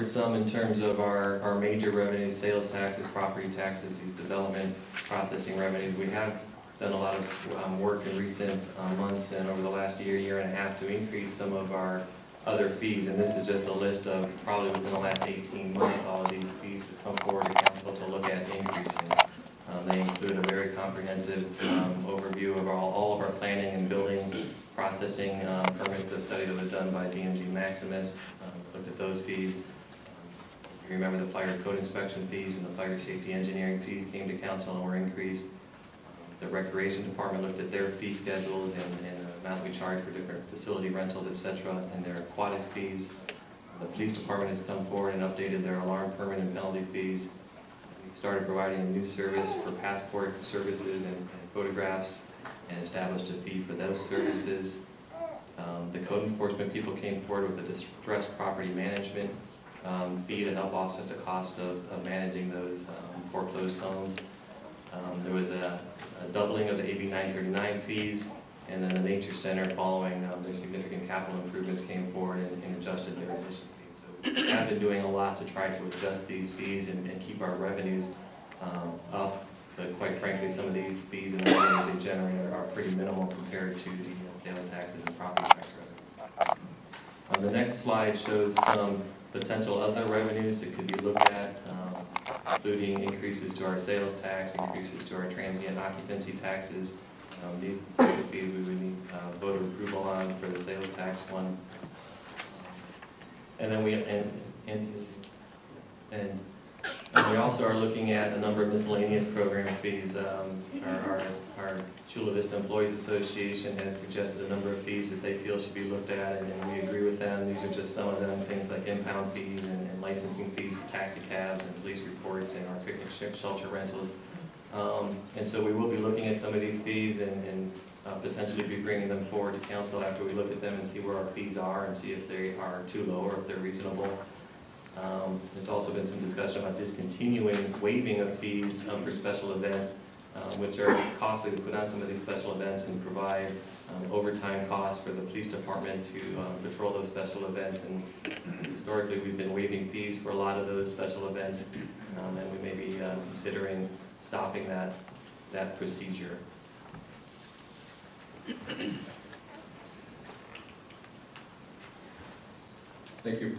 covered some in terms of our major revenues, sales taxes, property taxes, these development processing revenues. We have done a lot of work in recent months and over the last year and a half to increase some of our other fees, and this is just a list of probably within the last 18 months all of these fees have come forward to council to look at increasing. They include a very comprehensive overview of all of our planning and building processing permits. The study that was done by DMG Maximus looked at those fees. If you remember, the fire code inspection fees and the fire safety engineering fees came to council and were increased. The recreation department looked at their fee schedules and the amount we charge for different facility rentals, etc., and their aquatics fees. The police department has come forward and updated their alarm permit and penalty fees. We started providing a new service for passport services and photographs and established a fee for those services. The code enforcement people came forward with a distressed property management fee to help offset the cost of managing those foreclosed homes. There was a doubling of the AB 939 fees, and then the Nature Center, following their significant capital improvements, came forward and adjusted their admission fees. So we have been doing a lot to try to adjust these fees and keep our revenues up, but quite frankly, some of these fees and the revenues they generate are pretty minimal compared to the sales taxes and property tax revenues. The next slide shows some potential other revenues that could be looked at, including increases to our sales tax, increases to our transient occupancy taxes. These are the fees we would need voter approval on for the sales tax one. And then we also are looking at a number of miscellaneous program fees. Our Chula Vista Employees Association has suggested a number of fees that they feel should be looked at, and we agree with them. These are just some of them, things like impound fees and licensing fees for taxi cabs and police reports and our picnic shelter rentals. And so we will be looking at some of these fees and potentially be bringing them forward to council after we look at them and see where our fees are and see if they are too low or if they're reasonable. There's also been some discussion about discontinuing waiving of fees for special events, which are costly to put on some of these special events and provide overtime costs for the police department to patrol those special events. And historically, we've been waiving fees for a lot of those special events, and we may be considering stopping that procedure. Thank you.